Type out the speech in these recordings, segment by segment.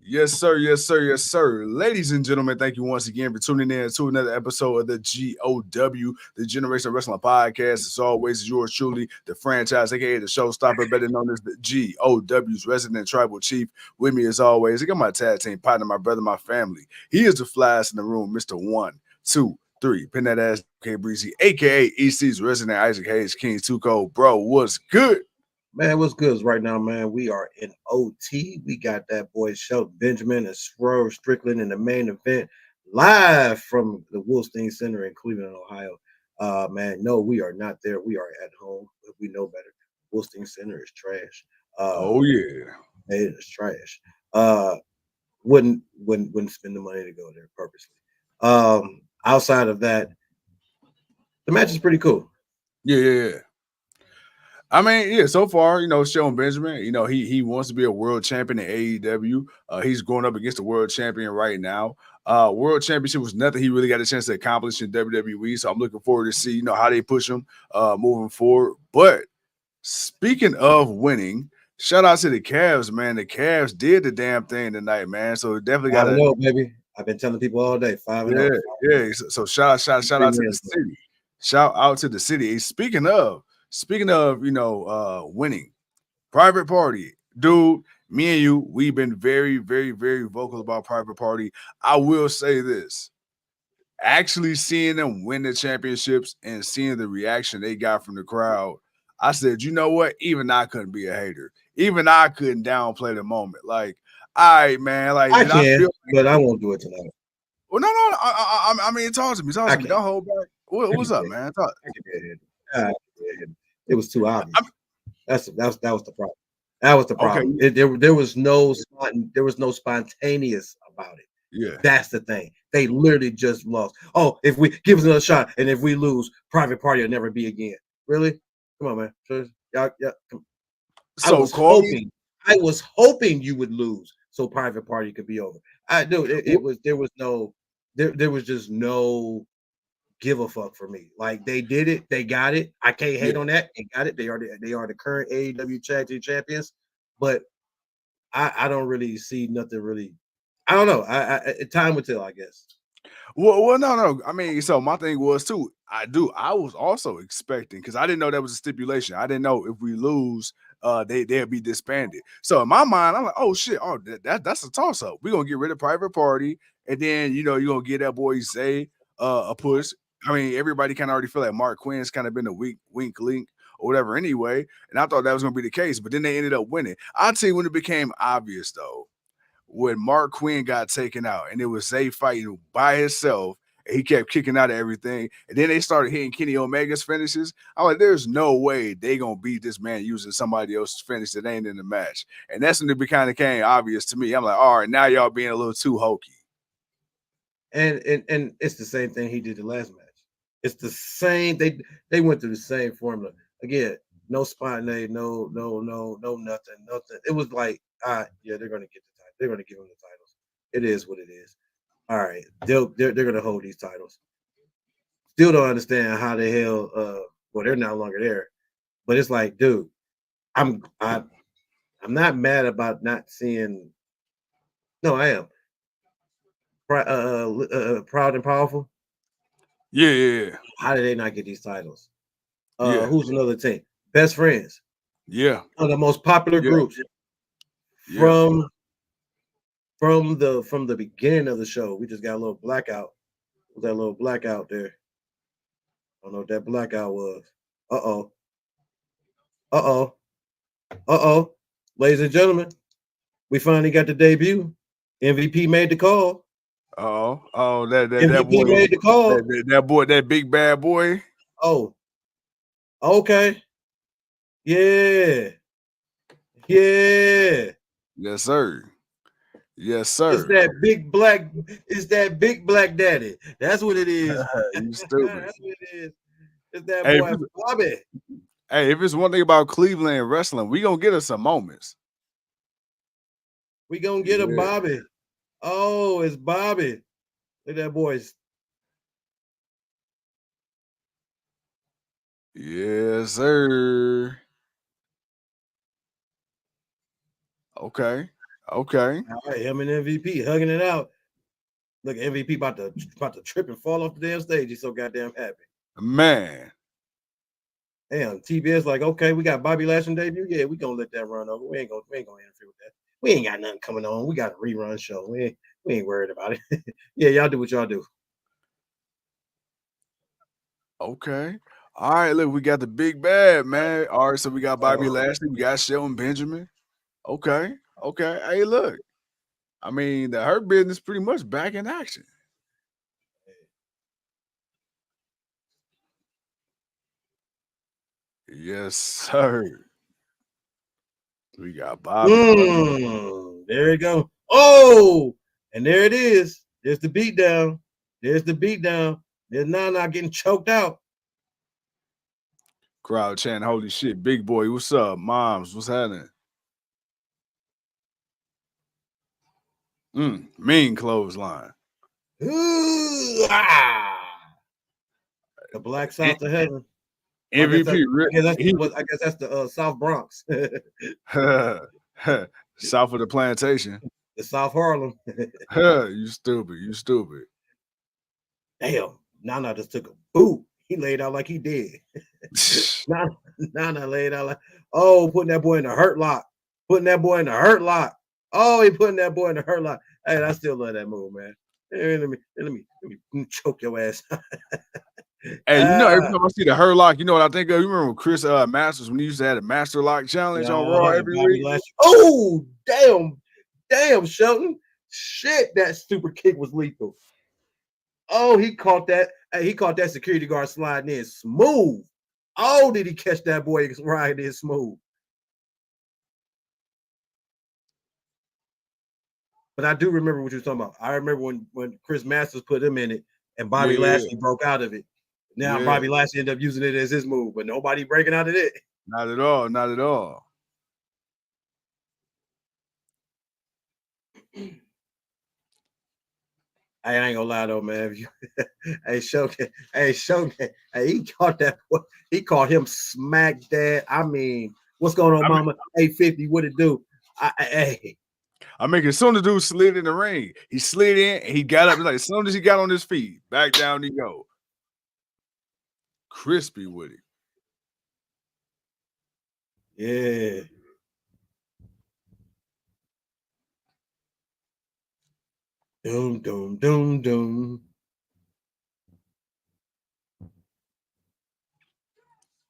Yes, sir. Yes, sir. Yes, sir. Ladies and gentlemen, thank you once again for tuning in to another episode of the GOW, the Generation Wrestling Podcast. As always, yours truly, the franchise, aka the showstopper, better known as the GOW's resident tribal chief. With me, as always, I got my tag team partner, my brother, my family. He is the flyest in the room, Mr. 1, 2, 3. Pin that ass, K Breezy, aka EC's resident Isaac Hayes King 2 Code. Bro, what's good? Man, what's good right now, man? We are in OT. We got that boy Shelton Benjamin and Swerve Strickland in the main event live from the Wolstein Center in Cleveland, Ohio. Man, no, we are not there. We are at home, but we know better. Wolstein Center is trash. Oh, yeah. It is trash. Wouldn't spend the money to go there purposely. Outside of that, the match is pretty cool. Yeah. I mean, yeah, so far, Shelton Benjamin, he wants to be a world champion in AEW. He's going up against the world champion right now. World championship was nothing he really got a chance to accomplish in WWE. So I'm looking forward to see, how they push him moving forward. But speaking of winning, shout out to the Cavs, man. The Cavs did the damn thing tonight, man. So definitely got 5-0, baby. I've been telling people all day, 5-0. yeah. So shout out to the city. Shout out to the city. Speaking of, winning, Private Party, dude. Me and you, we've been very, very, very vocal about Private Party. I will say this: actually seeing them win the championships and seeing the reaction they got from the crowd, I said, you know what? Even I couldn't be a hater. Even I couldn't downplay the moment. Like, all right, man. Like, I I can, feel but I won't do it tonight. well, no. I mean, talk to me. Talk to me. Don't hold back. What's up, man? Talk. It was too obvious. That was the problem. That was the Okay. problem. There was no spontaneous about it. Yeah. That's the thing. They literally just lost. Oh, if we give us another shot and if we lose, Private Party will never be again. Really? Come on, man. Yeah. So I was hoping you would lose so Private Party could be over. There was just no give a fuck for me. Like they did it, they got it. I can't hate on that. They got it. They are the current AEW Tag Team Champions, but I don't really see nothing really. I don't know. Time will tell, I guess. Well, no. I mean, so my thing was too. I was also expecting because I didn't know that was a stipulation. I didn't know if we lose, they'll be disbanded. So in my mind, I'm like, oh shit, that's a toss up. We're gonna get rid of Private Party, and then you're gonna get that boy Zay a push. I mean, everybody kind of already feel like Mark Quinn's kind of been a weak wink link or whatever anyway, and I thought that was gonna be the case, but then they ended up winning. I'll tell you when it became obvious though. When Mark Quinn got taken out and it was Zay fighting by himself, and he kept kicking out of everything, and then they started hitting Kenny Omega's finishes. I'm like, there's no way they gonna beat this man using somebody else's finish that ain't in the match. And that's when it kind of came obvious to me. I'm like, all right, now y'all being a little too hokey. And it's the same thing he did the last match. It's the same. They went through the same formula again. No spontaneity, no nothing. It was like, yeah, they're gonna get the title. They're gonna give them the titles. It is what it is. All right, they're gonna hold these titles. Still don't understand how the hell. Well, they're no longer there. But it's like, dude, I'm not mad about not seeing. No, I am. Proud and powerful. Yeah. How did they not get these titles? Yeah. Who's another team? Best Friends. Yeah. One of the most popular groups from the beginning of the show. We just got a little blackout. Was that little blackout there? I don't know what that blackout was. Ladies and gentlemen, we finally got the debut. MVP made the call. That MVP boy made the call. That boy, that big bad boy. Oh, okay. Yeah. Yes, sir. It's that big black daddy. That's what it is. You stupid. That's what it is. It's that boy Bobby. Hey, if it's one thing about Cleveland wrestling, we gonna get us some moments. We gonna get a Bobby. Oh, it's Bobby. Look at that boy's. Yes, sir. Okay. Okay. All right, him and MVP hugging it out. Look, MVP about to trip and fall off the damn stage. He's so goddamn happy. Man. Damn, TBS like, okay, we got Bobby Lashley debut. Yeah, we gonna let that run over. We ain't gonna interfere with that. We ain't got nothing coming on. We got a rerun show. We ain't worried about it. Yeah, y'all do what y'all do. Okay. All right, look, we got the big bad, man. All right, so we got Bobby Lashley, we got Shelton Benjamin. Okay. Okay. Hey, look. I mean, the Hurt Business pretty much back in action. Yes, sir. We got Bobby. There you go. Oh, and there it is. There's the beatdown. There's the beatdown. There's Nana getting choked out. Crowd chanting, holy shit, big boy, what's up? Moms, what's happening? Mean clothesline. Ooh, ah. The Black South of Heaven. MVP. I guess that's the South Bronx. South of the plantation. The South Harlem. You stupid. You stupid. Damn. Nana just took a boot. He laid out like he did. Nana laid out like, oh, putting that boy in the hurt lock. Putting that boy in the hurt lock. Oh, he putting that boy in the hurt lock. Hey, I still love that move, man. Hey, let me choke your ass. Hey, you know, every time I see the Hurt Lock, you know what I think of? You remember Chris Masters when he used to have a Master Lock challenge on Raw every week? Oh, damn, Shelton. Shit, that super kick was lethal. Oh, he caught that. He caught that security guard sliding in smooth. Oh, did he catch that boy riding in smooth? But I do remember what you're talking about. I remember when Chris Masters put him in it and Bobby Lashley broke out of it. Now Bobby Lashley ended up using it as his move, but nobody breaking out of it. Not at all. Not at all. I ain't gonna lie though, man. Hey, Shogun, hey, he caught that boy. He caught him smack dad. I mean, what's going on, mama? 850, what it do? Hey. I mean, as soon as the dude slid in the ring, he slid in and he got up. Like, as soon as he got on his feet, back down he go. Crispy with it. Yeah. Doom, doom, doom, doom.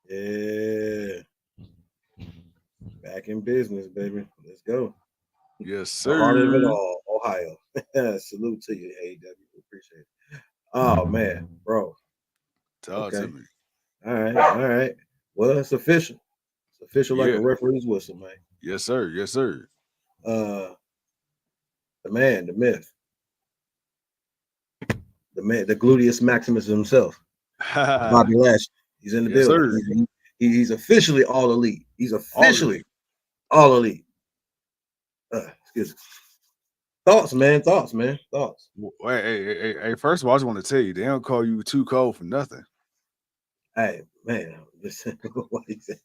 Yeah. Back in business, baby. Let's go. Yes, sir. The heart of it all, Ohio. Salute to you, AEW. Appreciate it. Oh man, bro. Talk to me. All right. Well, it's official. It's official like a referee's whistle, man. Yes, sir. Yes, sir. The man, the myth, the gluteus maximus himself, Bobby Lashley. He's in the building. He's officially all elite. He's officially all elite. Excuse me. Thoughts, man. Thoughts. Hey, first of all, I just want to tell you, they don't call you too cold for nothing. Hey, man, listen. What he said.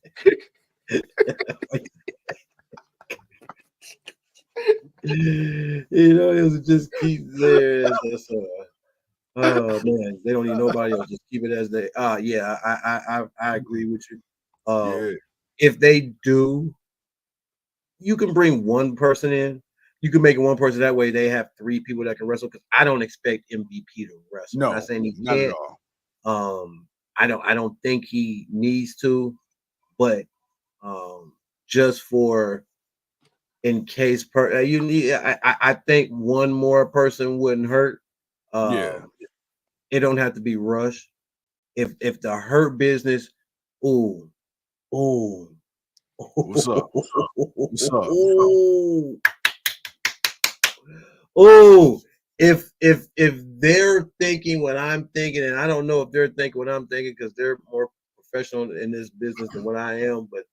You know, it was just keep there. Oh man, they don't need nobody else. Just keep it as they. Yeah, I agree with you. If they do, you can bring one person in. You can make it one person. That way, they have three people that can wrestle. Because I don't expect MVP to wrestle. No, I'm not saying he not can't. at all. I don't think he needs to, but just for in case you need. I think one more person wouldn't hurt. It don't have to be rushed. If the Hurt Business, ooh. What's up? What's up? Oh, if they're thinking what I'm thinking, and I don't know if they're thinking what I'm thinking because they're more professional in this business than what I am, but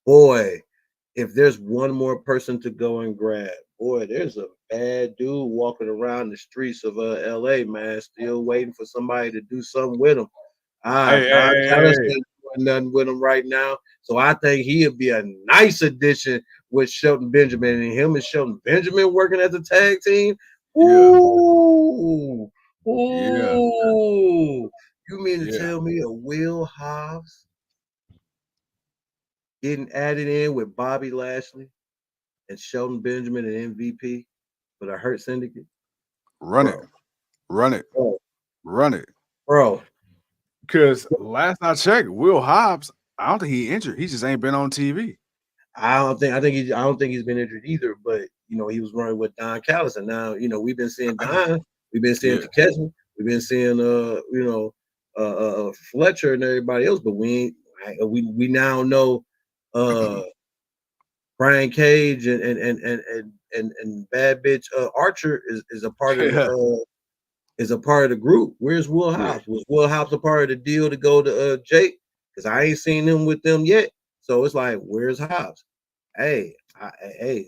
boy, if there's one more person to go and grab, boy, there's a bad dude walking around the streets of LA, man, still waiting for somebody to do something with him. Don Callis ain't doing nothing with him right now. So I think he'd be a nice addition with Shelton Benjamin and Shelton Benjamin working as a tag team. Yeah. Ooh, Yeah. ooh. You mean to Yeah. tell me a Will Hobbs getting added in with Bobby Lashley and Shelton Benjamin and MVP for the Hurt Syndicate? Run it. Bro, Run it. bro, Run it. bro. Because last I checked, Will Hobbs, I don't think he injured. He just ain't been on TV. I don't think he's been injured either. But he was running with Don Callis, and now we've been seeing Don, we've been seeing Yeah. Takeshita, we've been seeing Fletcher and everybody else, but we now know Brian Cage and Bad Bitch Archer is a part of Yeah. the group. Where's Will Yeah. Hobbs? Was Will Hobbs a part of the deal to go to Jake? Because I ain't seen him with them yet. So it's like, where's Hobbs? Hey, if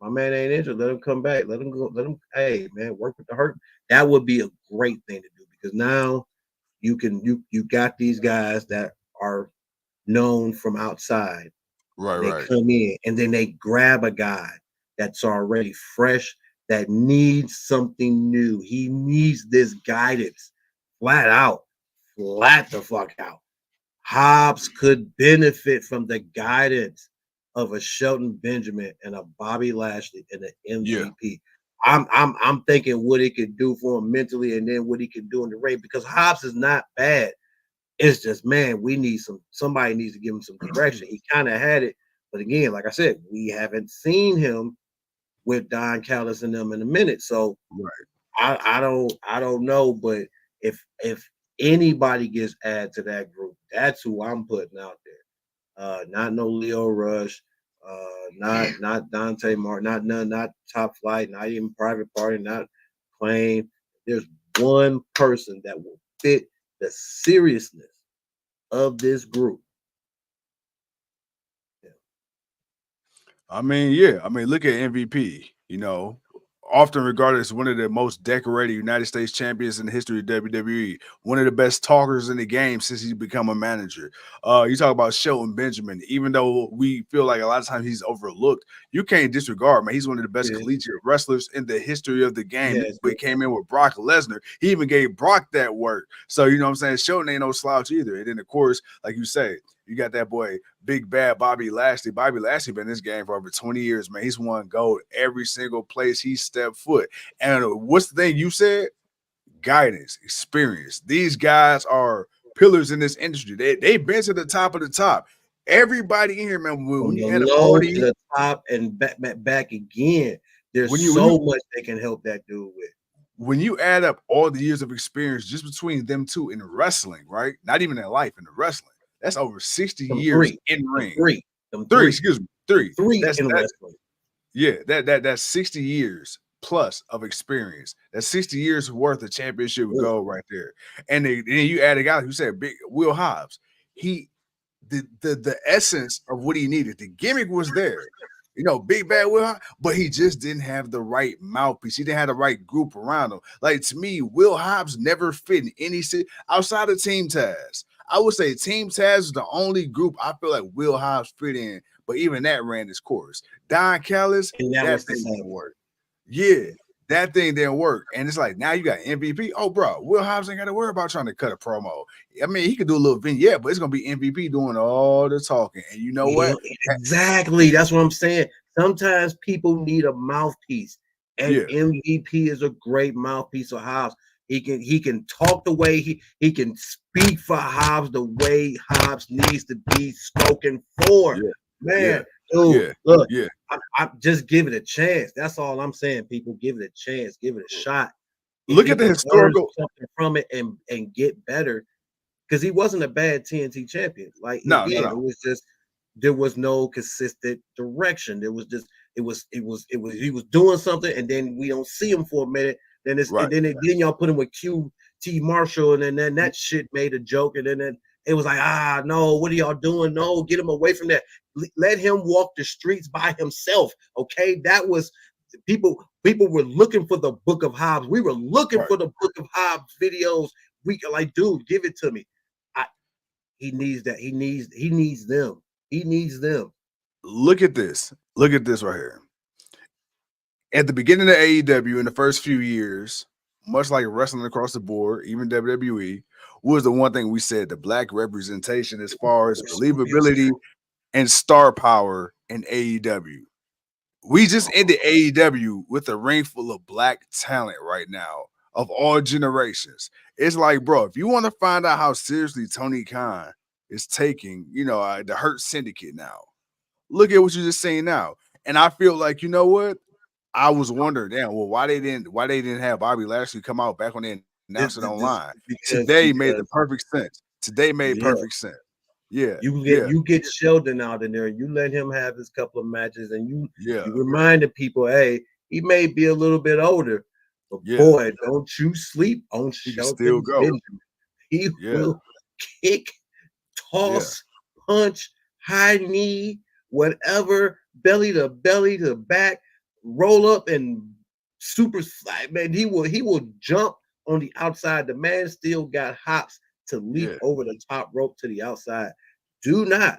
my man ain't injured, let him come back. Let him go. Let him. Hey, man, work with the Hurt. That would be a great thing to do because now you got these guys that are known from outside. Right, They right. come in and then they grab a guy that's already fresh that needs something new. He needs this guidance flat out, flat the fuck out. Hobbs could benefit from the guidance of a Shelton Benjamin and a Bobby Lashley and an Yeah. MVP. I'm thinking what he could do for him mentally and then what he could do in the ring because Hobbs is not bad. It's just, man, somebody needs to give him some direction. He kind of had it, but again, like I said, we haven't seen him with Don Callis and them in a minute. So Right. I don't know, but if anybody gets added to that group, that's who I'm putting out there. Not no Leo Rush, not Dante Martin, not Top Flight, not even Private Party, not Plain. There's one person that will fit the seriousness of this group. Yeah. I mean, yeah. I mean, look at MVP. Often regarded as one of the most decorated United States champions in the history of WWE, one of the best talkers in the game since he's become a manager. You talk about Shelton Benjamin, even though we feel like a lot of times he's overlooked, you can't disregard, man. He's one of the best collegiate wrestlers in the history of the game. He came in with Brock Lesnar. He even gave Brock that work. So, you know what I'm saying? Shelton ain't no slouch either. And then, of course, like you say, you got that boy, big bad Bobby Lashley. Bobby Lashley been in this game for over 20 years, man. He's won gold every single place he stepped foot. And what's the thing you said? Guidance, experience. These guys are pillars in this industry. They've been to the top of the top. Everybody in here, man, when you had a low party to the top and back again, there's much they can help that dude with. When you add up all the years of experience just between them two in wrestling, right? Not even in life, in the wrestling. That's over 60 years in ring. Three, excuse me. Three. That's in wrestling. Yeah, that's 60 years plus of experience. That's 60 years worth of championship gold right there. And then you add a guy who said big Will Hobbs. The essence of what he needed. The gimmick was there. Big bad Will, but he just didn't have the right mouthpiece. He didn't have the right group around him. Like, to me, Will Hobbs never fit in any city outside of Team Taz. I would say Team Taz is the only group I feel like Will Hobbs fit in, but even that ran its course. Don Callis, and that thing didn't work. Yeah, that thing didn't work. And it's like, now you got MVP. Oh, bro, Will Hobbs ain't got to worry about trying to cut a promo. I mean, he could do a little vignette, but it's going to be MVP doing all the talking. And you know what? Exactly. That's what I'm saying. Sometimes people need a mouthpiece. And MVP is a great mouthpiece of Hobbs. He can talk the way he can speak for Hobbs the way Hobbs needs to be spoken for. Man, dude, look, I just give it a chance. That's all I'm saying. People, give it a chance, give it a shot. Look at the historical something from it and get better. Because he wasn't a bad TNT champion. Like, no. It was just there was no consistent direction. There was just he was doing something, and then we don't see him for a minute. Then then y'all put him with QT Marshall, and then that shit made a joke, and then it was like, no, what are y'all doing? No, get him away from that. Let him walk the streets by himself. Okay, that was people were looking for the Book of Hobbs. We were looking for the Book of Hobbs videos. We like, dude, give it to me. He needs that. He needs them. He needs them. look at this. Look at this right here. At the beginning of AEW in the first few years, much like wrestling across the board, even WWE, was the one thing we said the black representation as far as Scorpio Sky. believability and star power in AEW. We just ended AEW with a ring full of black talent right now of all generations. It's like, bro, if you want to find out how seriously Tony Khan is taking, the Hurt Syndicate now, look at what you just saying now. And I feel like, you know what? I was wondering, damn, well, why they didn't have Bobby Lashley come out back when they announced it This online. because Today made the perfect sense. Today made yeah, perfect sense. Yeah, you yeah, get Sheldon out in there, you let him have his couple of matches, and yeah, you reminded people, hey, he may be a little bit older, but yeah. boy, don't you sleep on He can still Shelton go. Benjamin. He Yeah, will kick, yeah, toss, punch, high knee, whatever, belly to back, roll up and super slide. Man, he will jump on the outside. The man still got hops to leap yeah. over the top rope to the outside. Do not,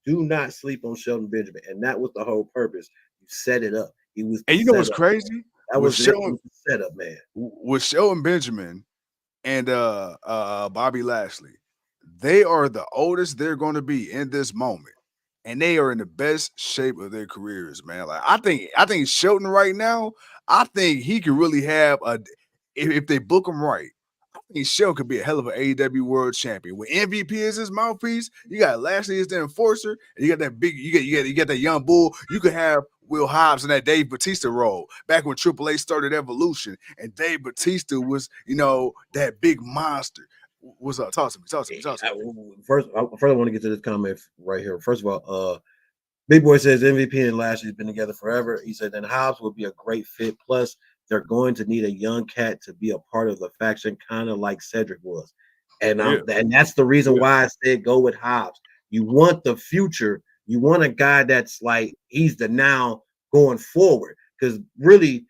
do not sleep on Shelton Benjamin. And that was the whole purpose. You set it up. He was the And you know what's setup. crazy? That With was it. He Shelton, was the setup, man. with Shelton Benjamin and Bobby Lashley, they are the oldest they're going to be in this moment, and they are in the best shape of their careers, man. Like I think Shelton right now, I think he could really have if they book him right. I think Shelton could be a hell of an AEW World Champion. When MVP is his mouthpiece, you got Lashley as the enforcer, and you got that big, you got that young bull. You could have Will Hobbs in that Dave Batista role back when Triple H started Evolution, and Dave Batista was, that big monster. What's up? Talk to me. Talk to me. Talk to me. First, I want to get to this comment right here. First of all, Big Boy says MVP and Lashley's been together forever. He said then Hobbs would be a great fit. Plus, they're going to need a young cat to be a part of the faction, kind of like Cedric was. Yeah, And that's the reason yeah, why I said go with Hobbs. You want the future. You want a guy that's like he's the now going forward. Because really,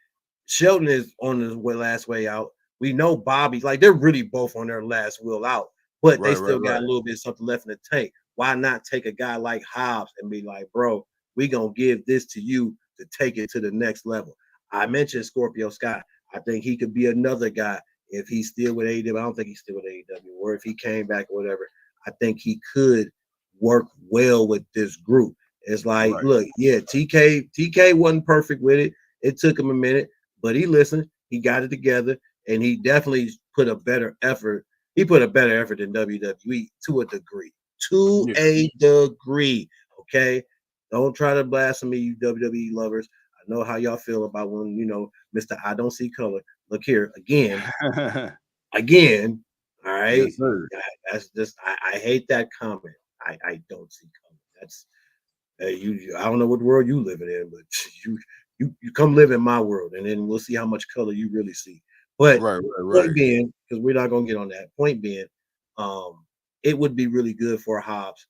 Shelton is on his last way out. We know Bobby, like they're really both on their last will out, but they right, right, still got right, a little bit of something left in the tank. Why not take a guy like Hobbs and be like, bro, we gonna give this to you to take it to the next level. I mentioned Scorpio Sky. I think he could be another guy if he's still with AEW. I don't think he's still with AEW, or if he came back or whatever. I think he could work well with this group. It's like, right. look, yeah, TK wasn't perfect with it. It took him a minute, but he listened. He got it together, and he definitely put a better effort. He put a better effort than WWE to a degree. To Yeah. a degree. Okay. Don't try to blaspheme, you WWE lovers. I know how y'all feel about when Mr. I don't see color. Look here again. All right. Yes, sir. That's just I hate that comment. I don't see color. That's you. I don't know what world you living in, but you come live in my world, and then we'll see how much color you really see. But Right, right, point right. being, because we're not gonna get on that. Point being, um, it would be really good for Hobbs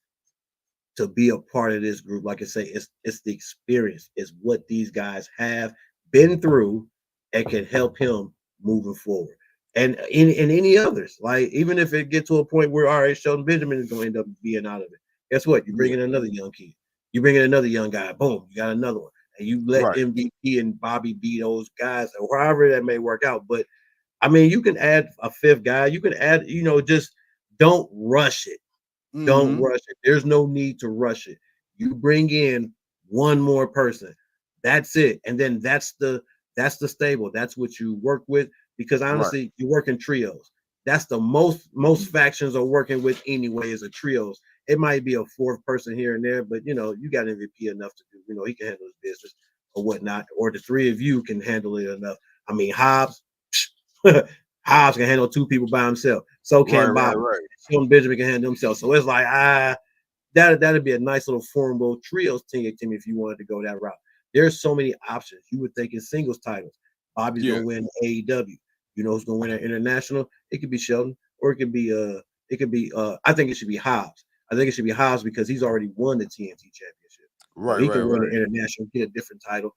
to be a part of this group. Like I say, it's the experience, it's what these guys have been through and can help him moving forward. And in any others, like even if it get to a point where all right, Sheldon Benjamin is going to end up being out of it. Guess what? You bring Yeah, in another young kid, you bring in another young guy. Boom, you got another one, and you let right. MVP and Bobby be those guys, or however that may work out. But I mean, you can add a fifth guy. You can add, just don't rush it. Don't Mm-hmm. rush it. There's no need to rush it. You bring in one more person. That's it. And then that's the stable. That's what you work with because Right. honestly, you work in trios. That's the most factions are working with anyway is a trios. It might be a fourth person here and there, but you got MVP enough to do. He can handle his business or whatnot, or the three of you can handle it enough. I mean, Hobbs, Hobbs can handle two people by himself. So Right, can right, Bobby. right. Shelton Benjamin can handle himself. So it's like that'd be a nice little formable trios team if you wanted to go that route. There's so many options. You would think in singles titles, Bobby's Yeah. gonna win AEW. You know who's gonna win an international? It could be Shelton, or I think it should be Hobbs. I think it should be Hobbs because he's already won the TNT championship. So Right, he right, can win an right. international, get a different title.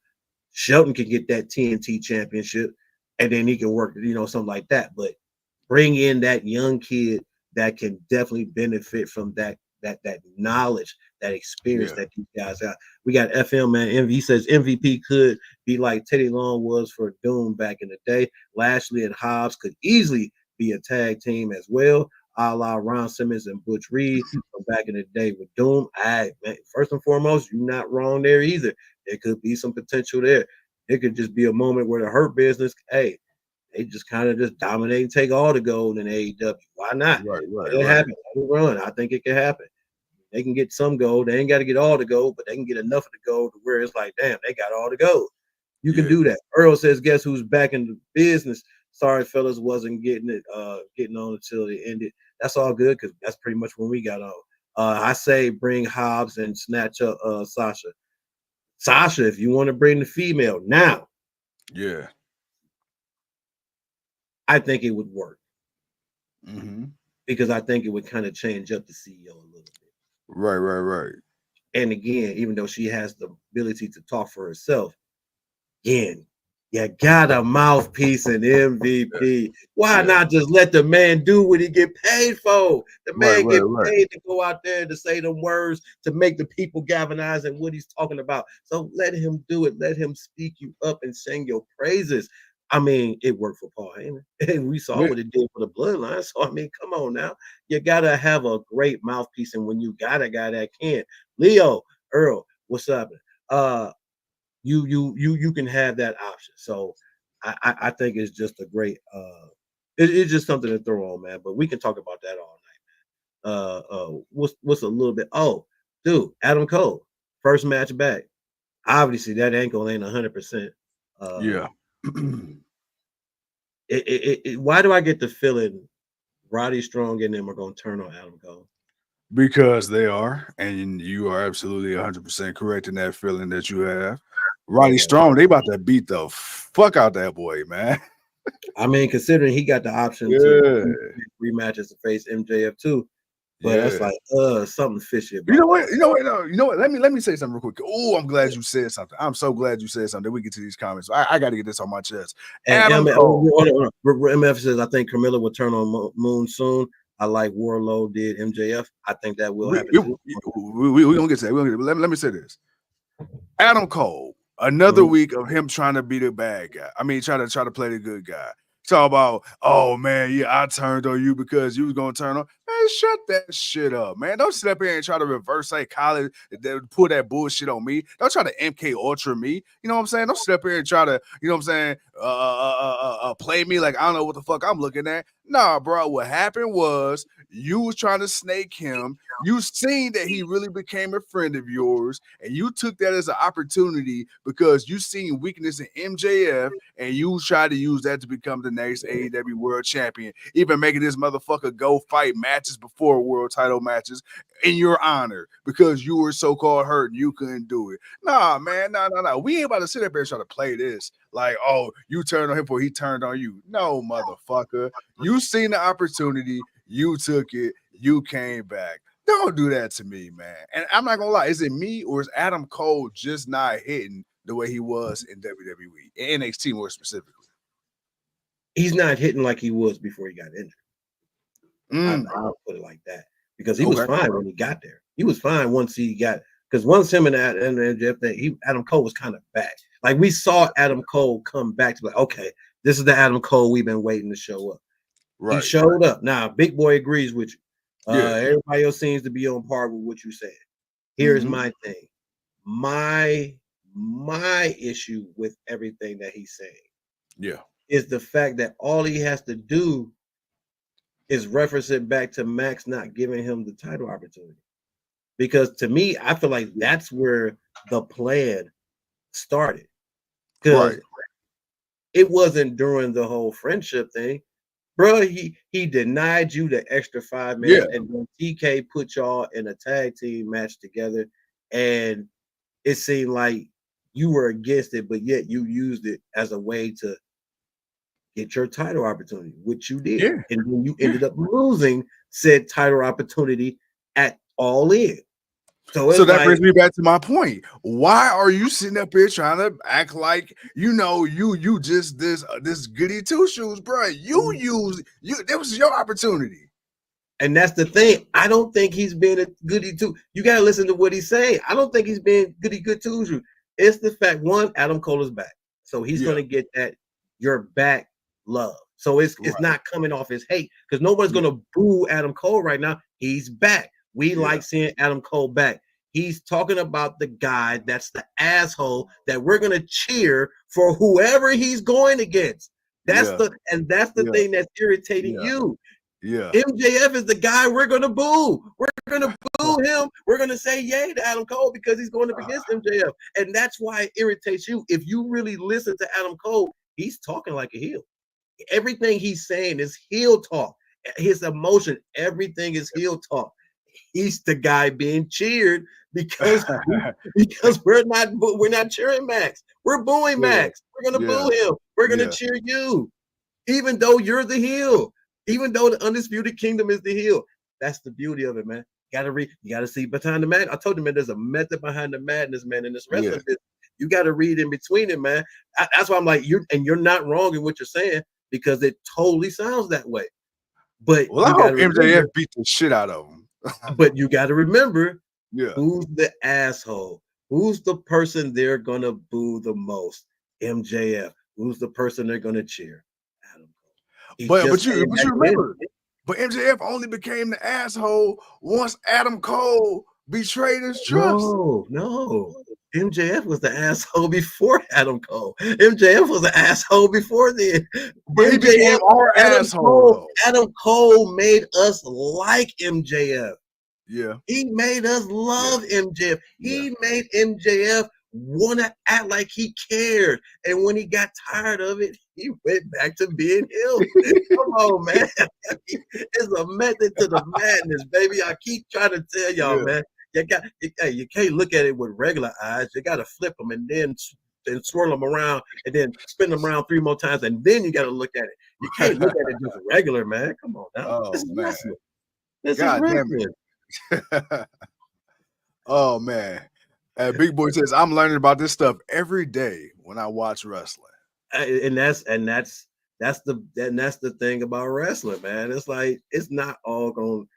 Shelton can get that TNT championship, and then he can work, something like that. But bring in that young kid that can definitely benefit from that knowledge that experience that these guys have. We got FM, man. He says MVP could be like Teddy Long was for Doom back in the day. Lashley and Hobbs could easily be a tag team as well, a la Ron Simmons and Butch Reed from back in the day with Doom. Man, first and foremost, you're not wrong there either. There could be some potential there. It could just be a moment where the Hurt Business, hey, they just kind of just dominate and take all the gold in AEW. Why not? Right. It happen. Let it run. I think it can happen. They can get some gold. They ain't got to get all the gold, but they can get enough of the gold to where it's like, damn, they got all the gold. You can do that. Earl says, guess who's back in the business? Sorry, fellas, wasn't getting on until it ended. That's all good because that's pretty much when we got on. I say bring Hobbs and snatch up Sasha. Sasha, if you want to bring the female now. Yeah. I think it would work. Mm-hmm. Because I think it would kind of change up the CEO a little bit. Right. And again, even though she has the ability to talk for herself, again, you got a mouthpiece and MVP. Why not just let the man do what he get paid for? The man get paid to go out there to say the words, to make the people galvanize and what he's talking about. So let him do it. Let him speak you up and sing your praises. I mean, it worked for Paul Heyman, and we saw what it did for the Bloodline. So, I mean, come on now. You got to have a great mouthpiece, and when you got a guy that can. Leo, Earl, what's up? You can have that option. So, I think it's just a great it's just something to throw on, man. But we can talk about that all night, man. What's a little bit? Oh, dude, Adam Cole, first match back. Obviously, that ankle ain't 100%. Why do I get the feeling Roddy Strong and them are going to turn on Adam Cole? Because they are, and you are absolutely 100% correct in that feeling that you have. Roddy Strong, they about to beat the fuck out that boy, man. I mean, considering he got the option to rematch as to face MJF too, but that's like something fishy about You know what? Let me say something real quick. Oh, I'm glad you said something. I'm so glad you said something. We get to these comments. I got to get this on my chest. And MF says, I think Carmella will turn on Moon soon. I like Warlow did MJF. I think that will happen. We're gonna get to that. Let me say this. Adam Cole, another week of him trying to be the bad guy. I mean, try to play the good guy. Talk about, oh man, yeah, I turned on you because you was gonna turn on. Man, shut that shit up, man. Don't sit up here and try to reverse psychology, pull that bullshit on me. Don't try to MK Ultra me. You know what I'm saying? Don't sit up here and try to, you know what I'm saying, play me like I don't know what the fuck I'm looking at. Nah, bro. What happened was you was trying to snake him. You seen that he really became a friend of yours, and you took that as an opportunity because you seen weakness in MJF, and you tried to use that to become the next AEW World Champion, even making this motherfucker go fight matches before world title matches in your honor because you were so-called hurt and you couldn't do it. Nah, man, no. We ain't about to sit up here and try to play this like, oh, you turned on him before he turned on you. No, motherfucker. You seen the opportunity, you took it, you came back. Don't do that to me, man. And I'm not gonna lie, is it me or is Adam Cole just not hitting the way he was in WWE, in NXT more specifically? He's not hitting like he was before he got injured. I'll put it like that because he was fine when he got there. He was fine once he got, because once him and Adam Cole was kind of back. Like we saw Adam Cole come back to like, okay, this is the Adam Cole we've been waiting to show up. Right. He showed up. Now, Big Boy agrees with you. Everybody else seems to be on par with what you said. Here's my thing. My issue with everything that he's saying is the fact that all he has to do is reference it back to Max not giving him the title opportunity. Because to me, I feel like that's where the plan started. Because it wasn't during the whole friendship thing. Bro, he denied you the extra 5 minutes, and then TK put y'all in a tag team match together, and it seemed like you were against it, but yet you used it as a way to get your title opportunity, which you did. And then you ended up losing said title opportunity at All In. So that brings me back to my point. Why are you sitting up here trying to act like you just this goody two shoes, bro? That was your opportunity. And that's the thing. I don't think he's been a goody two. You got to listen to what he's saying. I don't think he's been goody good to. It's the fact, one, Adam Cole is back. So he's going to get that your back love. So it's not coming off his hate because nobody's going to boo Adam Cole right now. He's back. We like seeing Adam Cole back. He's talking about the guy that's the asshole that we're going to cheer for whoever he's going against. That's the thing that's irritating you. Yeah. MJF is the guy we're going to boo. We're going to boo him. We're going to say yay to Adam Cole because he's going up against MJF. And that's why it irritates you. If you really listen to Adam Cole, he's talking like a heel. Everything he's saying is heel talk. His emotion, everything is heel talk. He's the guy being cheered because we're not cheering Max. We're booing Max. We're going to boo him. We're going to cheer you. Even though you're the heel. Even though the Undisputed Kingdom is the heel, that's the beauty of it, man. You gotta see behind the madness. I told you, man, there's a method behind the madness, man, in this wrestling business. You gotta read in between it, man. That's why I'm like, you're not wrong in what you're saying because it totally sounds that way. But I hope MJF beat the shit out of him. But you gotta remember, who's the asshole? Who's the person they're gonna boo the most? MJF. Who's the person they're gonna cheer? But you remember, but MJF only became the asshole once Adam Cole betrayed his trust. No. MJF was the asshole before Adam Cole. MJF was the asshole before then. But he became our asshole. Adam Cole made us like MJF. Yeah. He made us love MJF. He made MJF want to act like he cared. And when he got tired of it, he went back to being him. Come on, man. It's a method to the madness, baby. I keep trying to tell y'all, man. You can't look at it with regular eyes. You got to flip them and then swirl them around and then spin them around 3 more times. And then you got to look at it. You can't look at it just regular, man. Come on now. Oh, this is man. wrestling. This God is damn it. Oh, man. Big Boy says, I'm learning about this stuff every day when I watch wrestling. And that's the thing about wrestling, man. It's like it's not all going.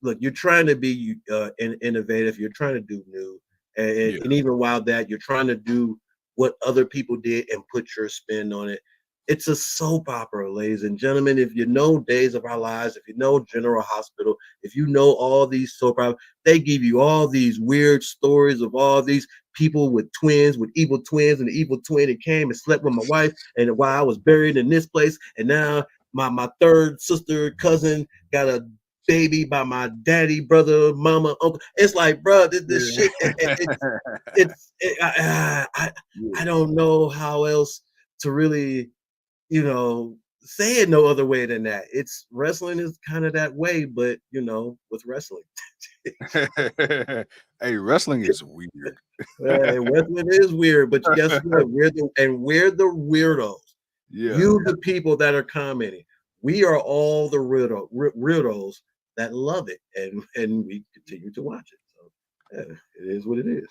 Look, you're trying to be innovative. You're trying to do new, and even while that, you're trying to do what other people did and put your spin on it. It's a soap opera, ladies and gentlemen. If you know Days of Our Lives, if you know General Hospital, if you know all these soap operas, they give you all these weird stories of all these people with twins, with evil twins, and the evil twin that came and slept with my wife, and while I was buried in this place, and now my third sister cousin got a baby by my daddy, brother, mama, uncle. It's like, bro, this shit. I don't know how else to really, say it no other way than that. It's wrestling is kind of that way, but with wrestling. Hey, wrestling is weird. Wrestling is weird, but guess what? We're the weirdos. Yeah. You, the people that are commenting, we are all the weirdos that love it, and we continue to watch it. So it is what it is.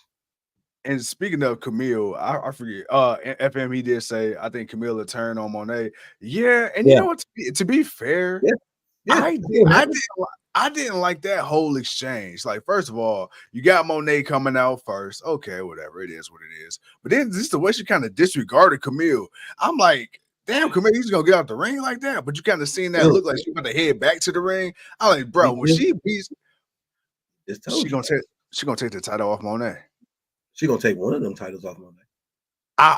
And speaking of Camille, I forget. FM, he did say, I think Camille will turn on Monet. Yeah, and you know what? To be fair, I didn't like that whole exchange. Like, first of all, you got Monet coming out first. Okay, whatever. It is what it is. But then this is the way she kind of disregarded Camille. I'm like, damn, Camille, he's gonna get out the ring like that. But you kind of seen that look like she's gonna head back to the ring. I'm like, bro, when she beats, she gonna take the title off Monet. She's gonna take one of them titles off Monet. I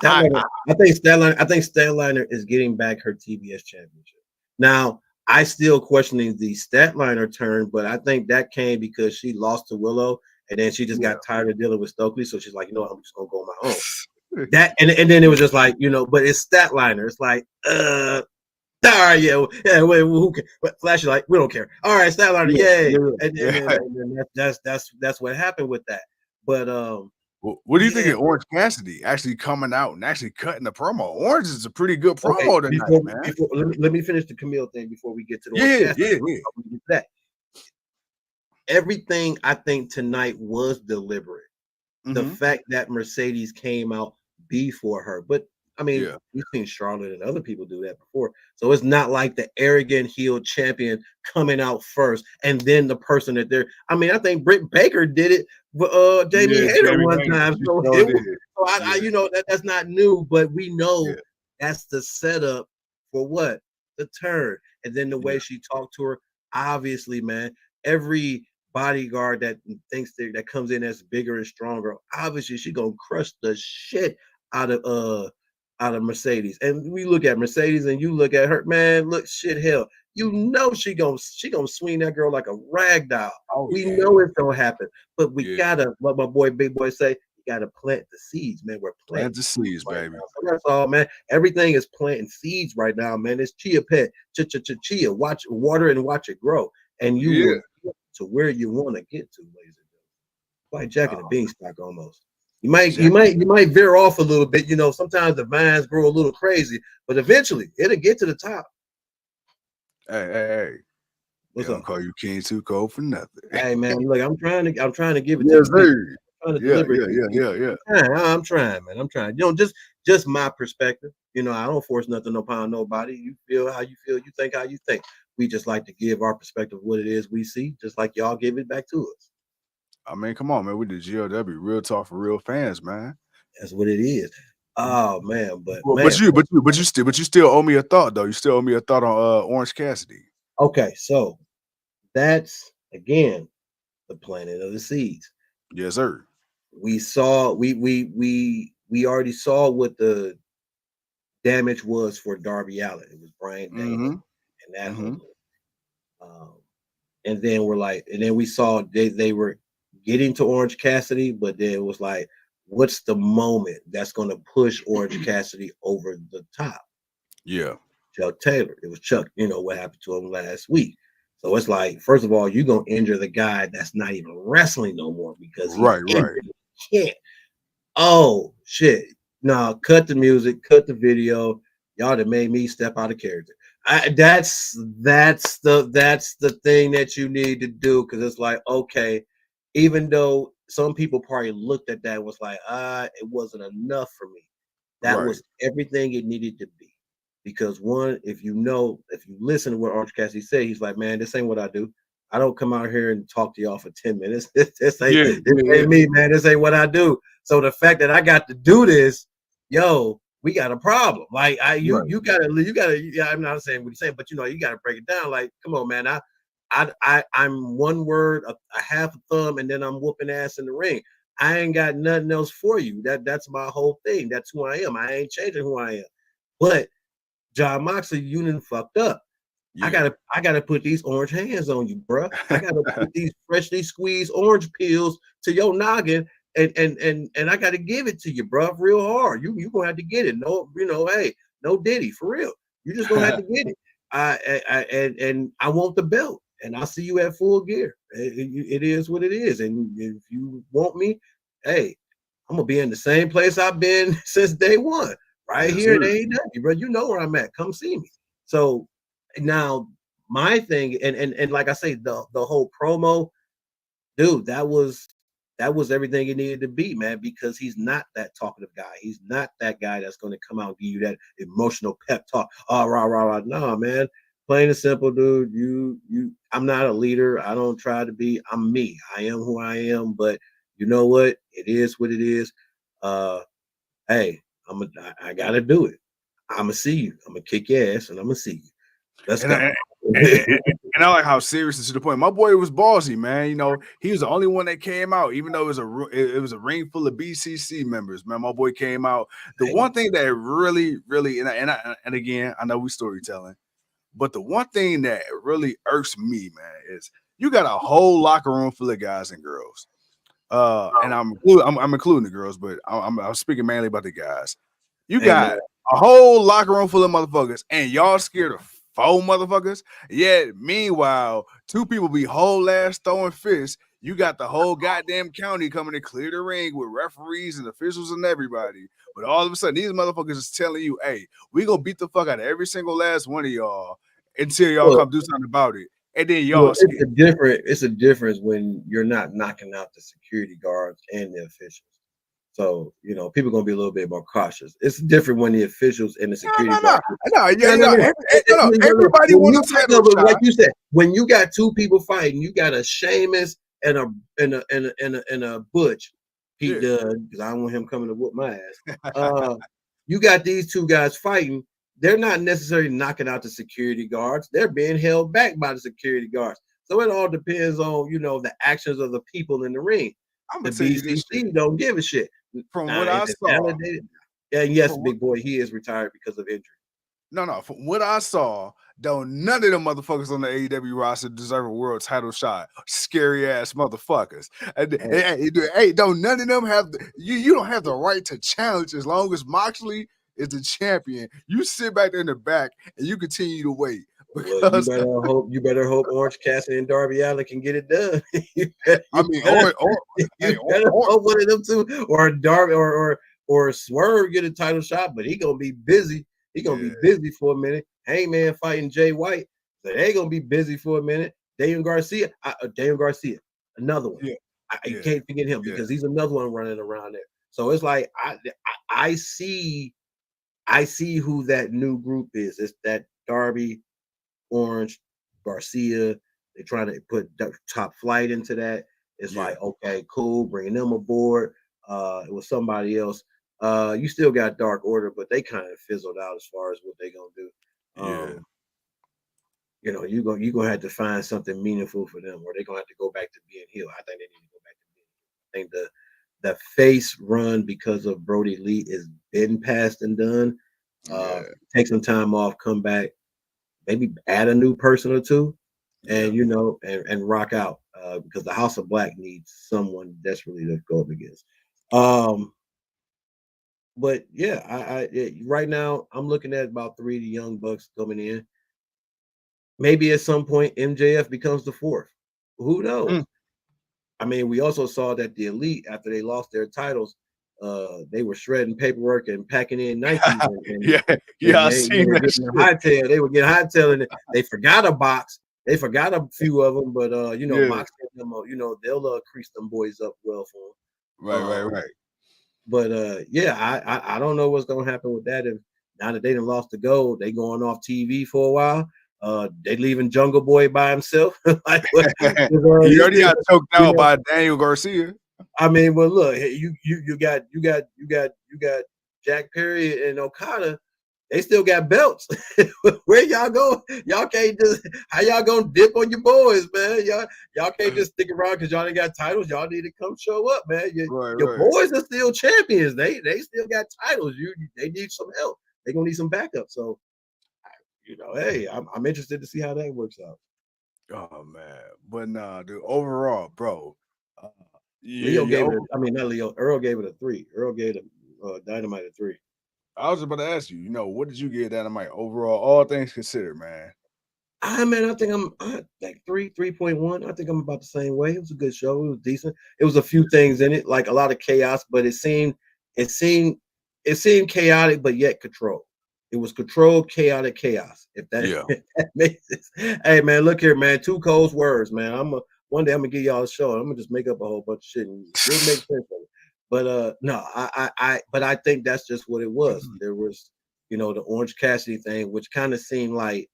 think Statlander is getting back her TBS championship. Now, I still questioning the Statlander turn, but I think that came because she lost to Willow, and then she just got tired of dealing with Stokely, so she's like, I'm just gonna go on my own. That and then it was just like, but it's Statlander. It's like, all right, wait, who cares? Flash is like, we don't care. All right, Statlander, yay. And that's what happened with that. But what do you think of Orange Cassidy actually coming out and actually cutting the promo? Orange is a pretty good promo tonight, man. Let me finish the Camille thing before we get to the that. Everything I think tonight was deliberate. The fact that Mercedes came out before her, but I mean, Yeah. we've seen Charlotte and other people do that before. So it's not like the arrogant heel champion coming out first and then the person that they're. I mean, I think Britt Baker did it with Jamie Yeah, Hayter Jamie one Hayter. time. She So sure it did. was, so I Yeah. you know that's not new, but we know Yeah. that's the setup for what? The turn. And then the way Yeah. she talked to her, obviously, man, every bodyguard that thinks that comes in as bigger and stronger, obviously she gonna crush the shit out of Mercedes. And we look at Mercedes and you look at her, man, look, shit, hell. You know she gonna swing that girl like a rag doll. Oh We yeah. know it's gonna happen, but we Yeah. gotta, what my boy Big Boy say, you gotta plant the seeds, man. We're planting Plant the seeds, right baby. now. So that's all, man. Everything is planting seeds right now, man. It's chia pet, chia. Watch water and watch it grow, and you Yeah. will get to where you want to get to, ladies and gentlemen. Like Jack and the Oh, Beanstalk almost. You might Jack. veer off a little bit. You know, sometimes the vines grow a little crazy, but eventually it'll get to the top. Hey. They What's don't up? call you King Too Cold for nothing. Hey man, look, I'm trying to give it to Yes, the people. sir. I'm trying to Yeah, deliver it to the people. yeah. I'm trying, man. I'm trying. You know, just my perspective. You know, I don't force nothing upon nobody. You feel how you feel. You think how you think. We just like to give our perspective of what it is we see, just like y'all give it back to us. I mean, come on, man. We the GLW, real talk for real fans, man. That's what it is. Oh man, but Well, man, but you still owe me a thought though. You still owe me a thought on Orange Cassidy. okay. So that's again the planet of the seeds. Yes, sir. We saw we already saw what the damage was for Darby Allin. It was Brian Daniel Mm-hmm. and that whole Mm-hmm. thing. And then we're like, and then we saw they were getting to Orange Cassidy, but then it was like, what's the moment that's going to push Orange Cassidy over the top? Yeah. Chuck Taylor. It was Chuck. You know what happened to him last week. So it's like, first of all, you're gonna injure the guy that's not even wrestling no more because he's Right. injured. He can't. Oh shit! No, cut the music, cut the video. Y'all that made me step out of character. That's the thing that you need to do because it's like okay, even though some people probably looked at that and was like it wasn't enough for me. That Right. was everything it needed to be. Because one, if you listen to what Orange Cassidy said, he's like, man, this ain't what I do. I don't come out here and talk to y'all for 10 minutes. This ain't me, man. This ain't what I do. So the fact that I got to do this, yo, we got a problem. Like you gotta. Yeah, I'm not saying what you're saying, but you know, you gotta break it down. Like, come on, man. I'm one word, a half a thumb, and then I'm whooping ass in the ring. I ain't got nothing else for you. That's my whole thing. That's who I am. I ain't changing who I am. But John Moxley, you done fucked up. Yeah. I gotta put these orange hands on you, bro. I gotta put these freshly squeezed orange peels to your noggin, and I gotta give it to you, bro, real hard. You gonna have to get it. No, hey, no Diddy for real. You just gonna have to get it. And I want the belt, and I'll see you at Full Gear. It is what it is, and if you want me, hey, I'm gonna be in the same place I've been since day one. Right Yes, here at sir. AEW, bro. You know where I'm at. Come see me. So now my thing, and like I say, the whole promo, dude, that was everything it needed to be, man, because he's not that talkative guy. He's not that guy that's going to come out and give you that emotional pep talk. Oh, rah, rah, rah. No, man. Plain and simple, dude. I'm not a leader. I don't try to be. I'm me. I am who I am. But you know what? It is what it is. Hey, I gotta do it. I'ma see you. I'm gonna kick your ass and I'm gonna see you. Let's And go. I, and I like how serious and to the point. My boy was ballsy, man. You know, he was the only one that came out, even though it was a ring full of BCC members. Man, my boy came out. The one thing that really, and again, I know we storytelling, but the one thing that really irks me, man, is you got a whole locker room full of guys and girls. And I'm including the girls, but I'm speaking mainly about the guys. You Hey got man, a whole locker room full of motherfuckers, and y'all scared of 4 motherfuckers. Yet, meanwhile, 2 people be whole ass throwing fists. You got the whole goddamn county coming to clear the ring with referees and officials and everybody. But all of a sudden, these motherfuckers is telling you, "Hey, we gonna beat the fuck out of every single last one of y'all until y'all look, come do something about it." And then y'all look, scared. it's a difference when you're not knocking out the security guards and the officials. So, people gonna be a little bit more cautious. It's different when the officials and the security No, guard. yeah, No. no. Everybody When wants a title like shot. you said, when you got two people fighting, you got a Sheamus and a Butch, Pete Yeah. Dunne, because I don't want him coming to whoop my ass. You got these two guys fighting. They're not necessarily knocking out the security guards. They're being held back by the security guards. So it all depends on, the actions of the people in the ring. I'm The gonna tell you this shit. BCC don't give a shit. From Now, what is I it saw, validated? And yes, from what, big boy, he is retired because of injury. no, from what I saw, though, none of them motherfuckers on the AEW roster deserve a world title shot. Scary ass motherfuckers. Hey, don't none of them have you don't have the right to challenge as long as Moxley is the champion. You sit back there in the back and you continue to wait. Because You better hope Orange Cassidy and Darby Allin can get it done. you better hope one of them two, or Darby or Swerve get a title shot, but he gonna be busy. He gonna be busy for a minute. Hangman fighting Jay White, so they gonna be busy for a minute. Daniel Garcia, another one. You can't forget him because he's another one running around there. So it's like I see who that new group is. It's that Darby, Orange, Garcia. They're trying to put Top Flight into that. It's like, okay, cool, bringing them aboard. It was somebody else. You still got Dark Order, but they kind of fizzled out as far as what they're gonna do. You're gonna have to find something meaningful for them, or they're gonna have to go back to being heel. I think they need to go back to being heel. I think the face run because of Brody Lee is been passed and done. Take some time off, come back, maybe add a new person or two, and and rock out because the House of Black needs someone desperately to go up against. But yeah, right now I'm looking at about 3 of the young bucks coming in. Maybe at some point MJF becomes the fourth. Who knows? I mean, we also saw that the Elite, after they lost their titles, they were shredding paperwork and packing in Nikes. I seen that. They were getting hightail, and they forgot a box. They forgot a few of them, but Moxley, they'll crease them boys up well for them. Right. But I don't know what's gonna happen with that. If now that they done lost the gold, they going off TV for a while. They leaving Jungle Boy by himself. He already got choked out by Daniel Garcia. I mean, well, look, you got Jack Perry and Okada. They still got belts. Where y'all go? Y'all can't just how y'all gonna dip on your boys, man? Y'all can't just stick around because y'all ain't got titles. Y'all need to come show up, man. Your boys are still champions. They still got titles. They need some help. They gonna need some backup. So, hey, I'm interested to see how that works out. Oh man, but nah, dude. Overall, bro. Leo gave it. Not Leo. Earl gave it a 3. Earl gave Dynamite a 3. I was about to ask you. What did you get Dynamite overall? All things considered, man. I think I'm like 3.1. I think I'm about the same way. It was a good show. It was decent. It was a few things in it, like a lot of chaos, but it seemed chaotic, but yet controlled. It was controlled, chaotic chaos. If that makes sense. Hey man, look here, man. 2 cold words, man. One day I'm gonna give y'all a show. I'm gonna just make up a whole bunch of shit and it'll make sense of it. But no, but I think that's just what it was. There was, the Orange Cassidy thing, which kind of seemed like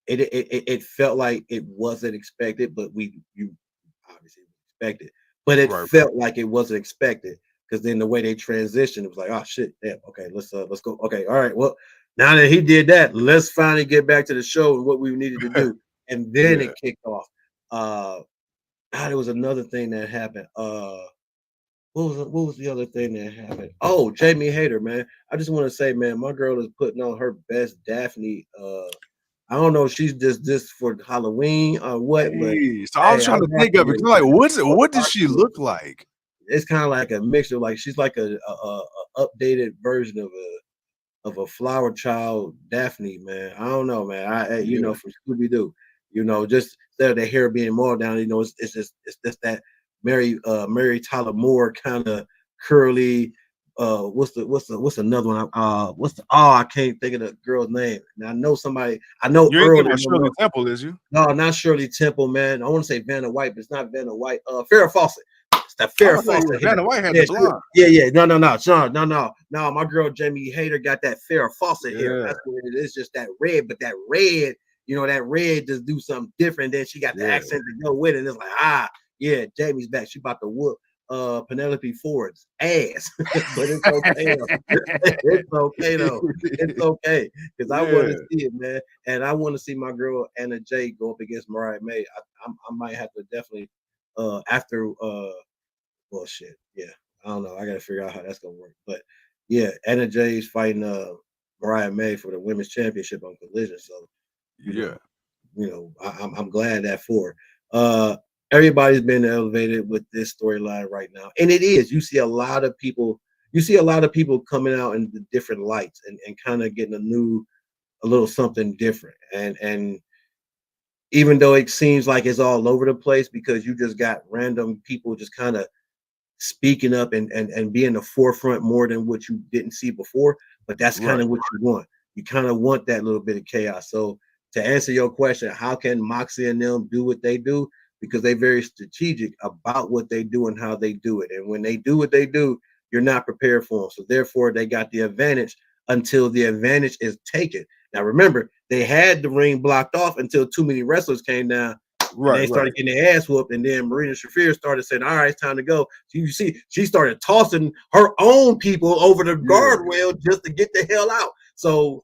it felt like it wasn't expected, but you obviously expected. But it felt like it wasn't expected because then the way they transitioned, it was like, oh shit, yeah, okay, let's go. Okay, all right, well, now that he did that, let's finally get back to the show and what we needed to do. And then it kicked off. There was another thing that happened. What was the other thing that happened? Oh, Jamie Hayter, man. I just want to say, man, my girl is putting on her best Daphne. I don't know if she's just this for Halloween or what, but so I was trying to think of it. Like, what does she look like? It's kind of like a mixture. Like she's like a updated version of a flower child Daphne, man. I don't know, man. From Scooby Doo, just instead of the hair being more down, it's just that Mary Tyler Moore kind of curly. What's another one? I can't think of the girl's name. And I know somebody. I know you ain't about Shirley Temple, is you? No, not Shirley Temple, man. I want to say Vanna White, but it's not Vanna White. Farrah Fawcett. It's that Farrah I thought you Fawcett were hair. Vanna White had Yeah, the blonde. yeah. No, Sean, no. My girl Jamie Hayter got that Farrah Fawcett hair. Yeah. That's what it is. Just that red, but that red, that red just do something different. Then she got the accent to go with it. And it's like, yeah, Jamie's back. She about to whoop Penelope Ford's ass. But it's okay though. It's okay though. It's okay. Because I want to see it, man. And I want to see my girl Anna Jay go up against Mariah May. I might have to definitely after well shit. Yeah. I don't know. I gotta figure out how that's gonna work. But yeah, Anna Jay's fighting Mariah May for the women's championship on Collision. So I'm glad that for everybody's been elevated with this storyline right now. And it is. You see a lot of people coming out in the different lights and kind of getting a little something different. And even though it seems like it's all over the place because you just got random people just kind of speaking up and be in the forefront more than what you didn't see before, but that's kind of what you want. You kind of want that little bit of chaos. So to answer your question, how can Moxley and them do what they do? Because they're very strategic about what they do and how they do it. And when they do what they do, you're not prepared for them. So therefore, they got the advantage until the advantage is taken. Now, remember, they had the ring blocked off until too many wrestlers came down. And they started getting their ass whooped, and then Marina Shafir started saying, all right, it's time to go. So you see, she started tossing her own people over the guardrail just to get the hell out. So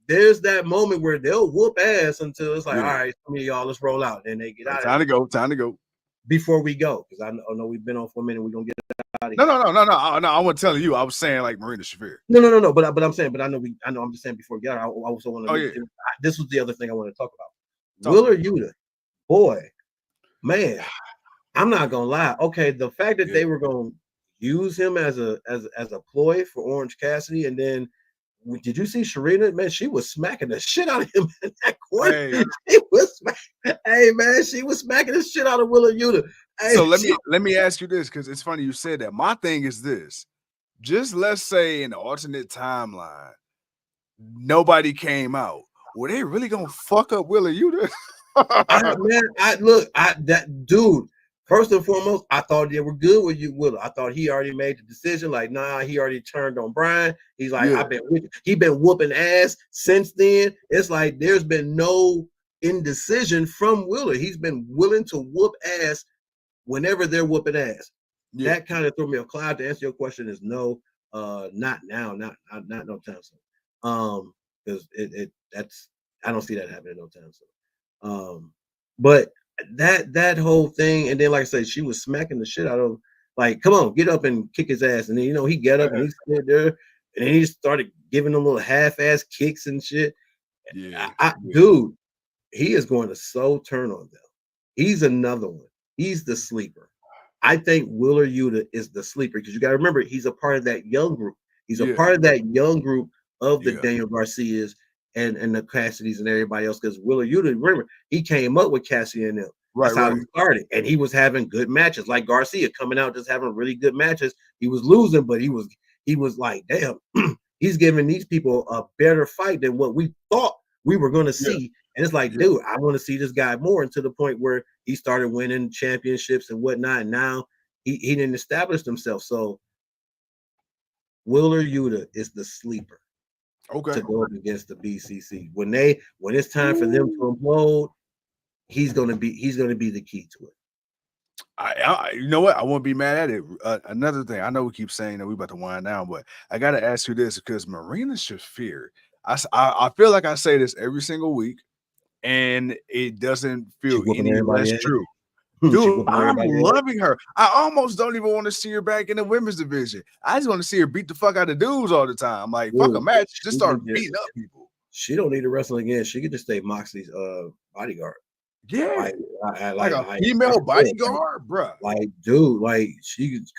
there's that moment where they'll whoop ass until it's like, all right, some of y'all, let's roll out. And they get out. Time to go. Before we go, because I know we've been on for a minute, we're gonna get out of here. No. I wasn't telling you. I was saying like Marina Shafir. No. But I'm saying, I'm just saying before we get out, I also want to. This was the other thing I want to talk about. Willer Yuta. Boy, man, I'm not gonna lie. Okay, the fact that they were gonna use him as a ploy for Orange Cassidy, and then did you see Sharina? Man, she was smacking the shit out of him in that corner. Hey man, she was smacking the shit out of Willer Yuta. Hey, so let me ask you this, because it's funny you said that. My thing is this: just let's say in the alternate timeline, nobody came out. Were they really gonna fuck up Willer Yuta? That dude. First and foremost, I thought they were good with you, Willer. I thought he already made the decision. Like, nah, he already turned on Brian. He's like, he been whooping ass since then. It's like there's been no indecision from Willer. He's been willing to whoop ass whenever they're whooping ass. Yeah. That kind of threw me off. Clyde, to answer your question is no, not now, not no time soon. Because that's I don't see that happening no time soon. But that whole thing, and then like I said, she was smacking the shit out of him. Like, come on, get up and kick his ass. And then he get up and he stood there, and then he started giving them little half-ass kicks and shit. Yeah, dude, he is going to so turn on them. He's another one. He's the sleeper. I think Willer Yuta is the sleeper because you got to remember he's a part of that young group. He's a part of that young group of the Daniel Garcias and the Cassidys and everybody else. Because Willer Yuta, remember, he came up with Cassidy and them. That's how he started, and he was having good matches. Like Garcia coming out just having really good matches. He was losing, but he was like, damn, he's giving these people a better fight than what we thought we were going to see. And it's like, dude, I want to see this guy more, and to the point where he started winning championships and whatnot. And now he didn't establish himself. So Willer Yuta is the sleeper to go up against the BCC. When it's time for them to implode, he's gonna be the key to it. I you know what? I won't be mad at it. Another thing, I know we keep saying that we about to wind down, but I gotta ask you this because Marina Shafir, I feel like I say this every single week, and it doesn't feel any less true. Dude, I'm loving her. I almost don't even want to see her back in the women's division. I just want to see her beat the fuck out of dudes all the time. Like, fuck a match, just start beating up people. She don't need to wrestle again. She could just stay Moxley's bodyguard. Yeah, like a female bodyguard, bro. Like, dude, like she's.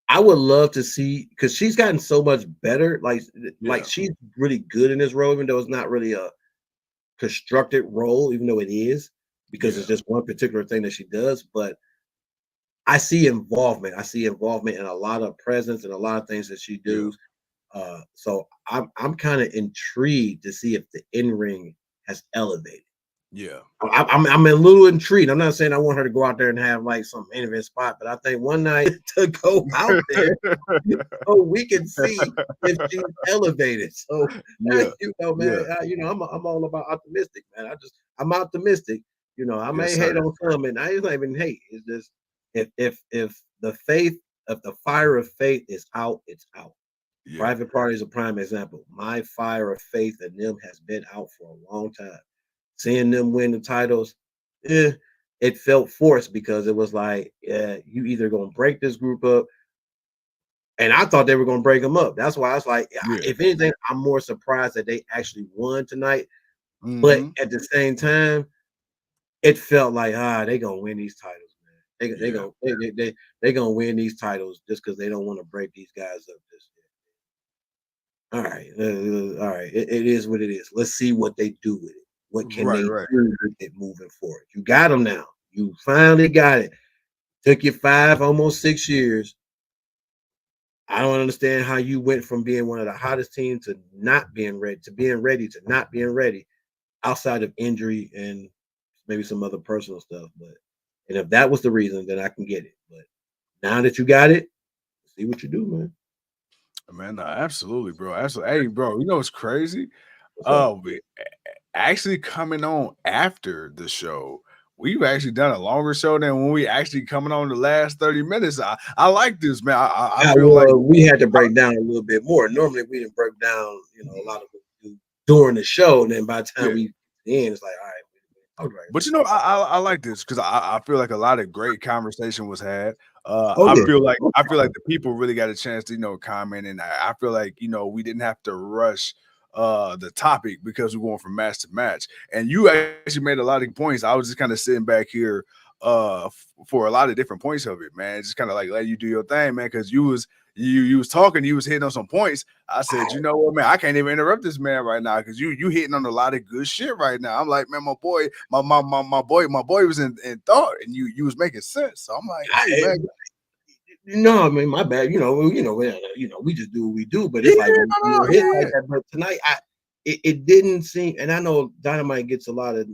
I would love to see because she's gotten so much better. Like she's really good in this role, even though it's not really a constructed role, even though it is, because it's just one particular thing that she does. But I see involvement. I see involvement in a lot of presence and a lot of things that she does. So I'm kind of intrigued to see if the in-ring has elevated. Yeah. I'm a little intrigued. I'm not saying I want her to go out there and have like some main event spot, but I think one night to go out there so we can see if she's elevated. So Yeah. man, Yeah. I'm all about optimistic, man. I'm optimistic. I Yes, may hate sir. on some, and it's not even hate. It's just if the faith, if the fire of faith is out, it's out. Yeah. Private Party is a prime example. My fire of faith in them has been out for a long time. Seeing them win the titles, it felt forced because it was like, you either gonna break this group up, and I thought they were gonna break them up. That's why I was like, Yeah. if anything, I'm more surprised that they actually won tonight. But Mm-hmm. at the same time, it felt like they gonna win these titles, man. Yeah. They gonna win these titles just because they don't want to break these guys up. This All right, all right. It is what it is. Let's see what they do with it. What can Right, they right. do with it moving forward? You got them now. You finally got it. Took you 5, almost 6 years. I don't understand how you went from being one of the hottest teams to not being ready, to being ready, to not being ready, outside of injury and maybe some other personal stuff. And if that was the reason, then I can get it. But now that you got it, see what you do, man. Man, no, absolutely, bro. Absolutely. Hey, bro, you know what's crazy? What's up? Actually coming on after the show, we've actually done a longer show than when we actually coming on the last 30 minutes. I like this, man. I feel like Well, we had to break down a little bit more. Normally, we didn't break down, a lot of what we do during the show. And then by the time yeah. we end, it's like, all right, all right. But you know, I like this because I feel like a lot of great conversation was had. Oh I yeah. feel like the people really got a chance to comment, and I feel like we didn't have to rush the topic because we're going from match to match. And you actually made a lot of points. I was just kind of sitting back here for a lot of different points of it, man. Just kind of like let you do your thing, man, because you was talking, you was hitting on some points. I said, you know what, man, I can't even interrupt this man right now because you hitting on a lot of good shit right now. I'm like, man, my boy, my boy was in thought, and you was making sense. So I'm like, hey, I, man, no, I mean, my bad. We just do what we do. But yeah, it's like when no, no, you're hit like yeah, that. But tonight, it didn't seem. And I know Dynamite gets a lot of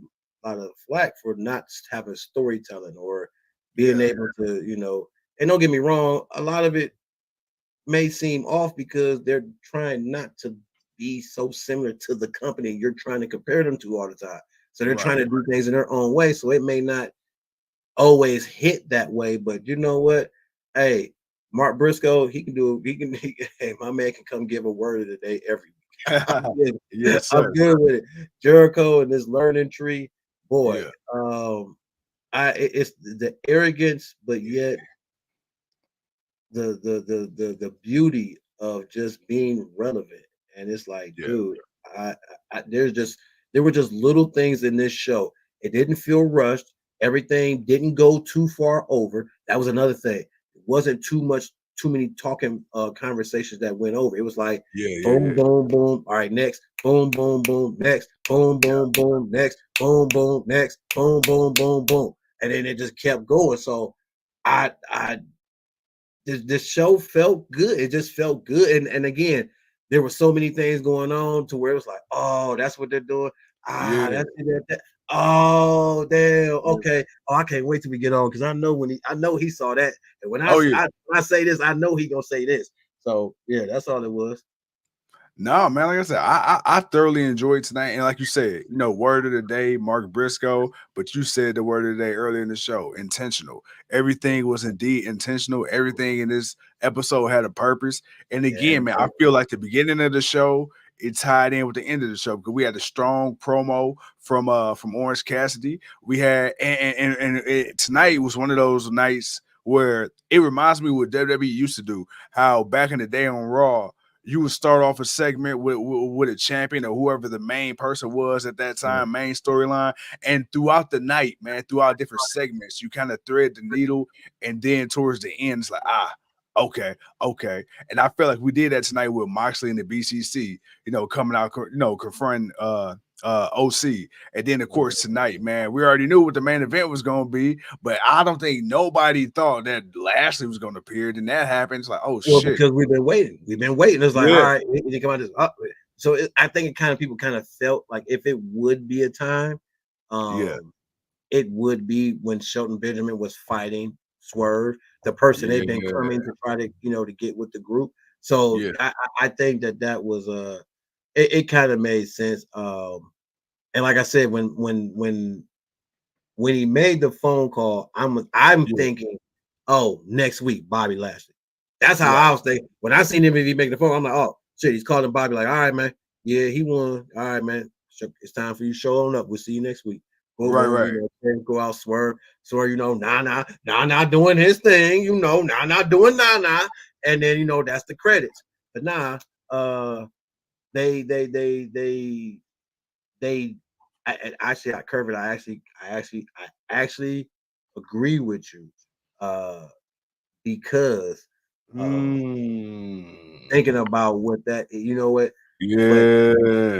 flack for not having storytelling or being yeah, able to, And don't get me wrong, a lot of it may seem off because they're trying not to be so similar to the company you're trying to compare them to all the time. So they're trying right, to do things in their own way. So it may not always hit that way, but you know what? Hey, Mark Briscoe, he can do it. Hey, my man can come give a word of the day every week. I'm right. good. Yes, I'm sir. good with it. Jericho and this learning tree, boy. Yeah, It's the arrogance, but yet the beauty of just being relevant. And it's like, yeah, dude, I, there were just little things in this show. It didn't feel rushed. Everything didn't go too far over. That was another thing. It wasn't too many talking conversations that went over. It was like yeah, boom, yeah, boom, boom. All right, next, boom, boom, boom, next, boom, yeah, boom, boom, next, boom, boom, next, boom, boom, boom, boom. And then it just kept going. So I this show felt good. It just felt good. And again, there were so many things going on to where it was like, oh, that's what they're doing. yeah. That's it. Oh, damn. Okay. Oh, I can't wait till we get on because I know he saw that. And Oh yeah. when I say this, I know he gonna say this. So yeah, that's all it was. No, man, like I said, I thoroughly enjoyed tonight. And like you said, word of the day, Mark Briscoe, but you said the word of the day earlier in the show, intentional. Everything was indeed intentional. Everything in this episode had a purpose. And Yeah. again, man, I feel like the beginning of the show, it tied in with the end of the show because we had a strong promo from Orange Cassidy. We had tonight was one of those nights where it reminds me what WWE used to do, how back in the day on Raw you would start off a segment with a champion or whoever the main person was at that time, main storyline. And throughout the night, man, throughout different segments, you kind of thread the needle. And then towards the end, it's like, okay, okay. And I feel like we did that tonight with Moxley and the BCC, coming out, confronting OC. And then, of course, tonight, man, we already knew what the main event was going to be, but I don't think nobody thought that Lashley was going to appear. Then that happens, like, oh, Well, shit. because we've been waiting. We've been waiting. It's like, all Yeah. right, you come out this. So I think people kind of felt like if it would be a time, Yeah. It would be when Shelton Benjamin was fighting Swerve, the person they've been Yeah. coming to try to, to get with the group. So Yeah. I think that was it kind of made sense. And like I said, when he made the phone call, I'm Yeah. thinking, oh, next week, Bobby Lashley. That's how Right. I was thinking. When I seen him if he make the phone, I'm like, oh shit, he's calling Bobby, like, all right, man. Yeah, he won. All right, man. It's time for you to show on up. We'll see you next week. Boom, Right. boom, Right. go out, Swerve, nah, doing his thing, nah, doing nah. And then that's the credits. But they actually, Kirby, I actually agree with you, because thinking about what that, what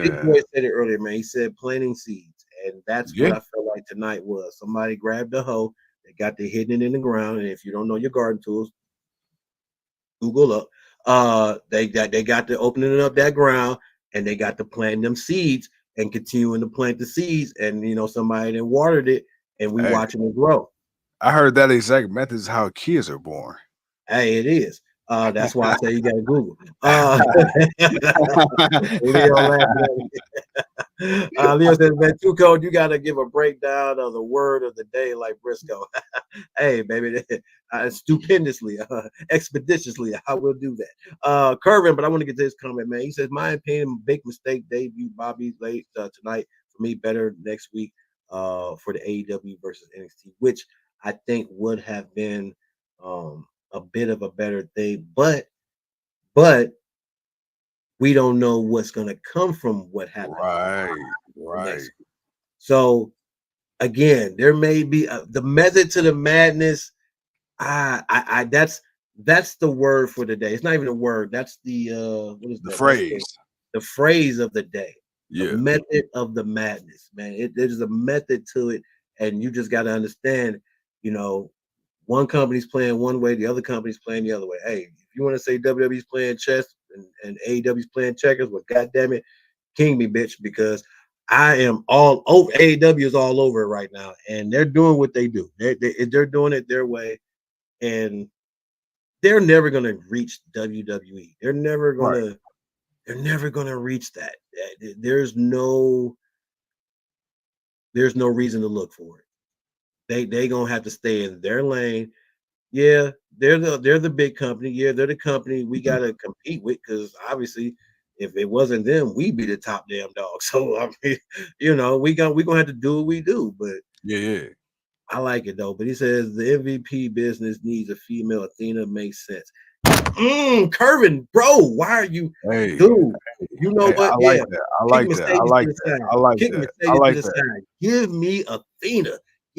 Big Yeah. Boy said it earlier, man. He said planting seeds, and that's what Yeah. I felt like tonight was. Somebody grabbed a hoe, they got the hidden it in the ground, and if you don't know your garden tools, Google up. They got to opening up that ground, and they got to plant them seeds and continuing to plant the seeds, and somebody then watered it, and we Hey, watching it grow. I heard that exact method is how kids are born. Hey, it is. That's why I say you got to Google. Leo laughing at me. Leo says, man, Two Code, you got to give a breakdown of the word of the day like Briscoe. Hey, baby, stupendously, expeditiously, I will do that. Kervin, but I want to get to this comment, man. He says, my opinion, big mistake debut Bobby late tonight. For me, better next week for the AEW versus NXT, which I think would have been a bit of a better thing, but we don't know what's going to come from what happened Right. next Right. week. So again, there may be the method to the madness. That's the word for the day. It's not even a word. That's the what is The that? That's phrase. the phrase of the day. The Yeah. method of the madness, man. There's a method to it, and you just got to understand. You know, one company's playing one way, the other company's playing the other way. Hey, if you want to say WWE's playing chess and AEW's playing checkers, well, goddamn it, king me, bitch, because I am all over. AEW is all over it right now, and they're doing what they do. They're doing it their way, and they're never gonna reach WWE. They're never Right. gonna. They're never gonna reach that. There's no. There's no reason to look for it. They gonna have to stay in their lane. Yeah, they're the big company. Yeah, they're the company we gotta compete with, because obviously, if it wasn't them, we'd be the top damn dog. So I mean, we gonna have to do what we do. But Yeah. Yeah. I like it though. But he says the MVP business needs a female Athena. Makes sense. Curvin, bro, why are you, Hey. dude? You know Hey, what? I like Yeah, that. I kick like that. I Mercedes to like the that. side. I like Kick that. I Mercedes to like the that. side. Give me Athena.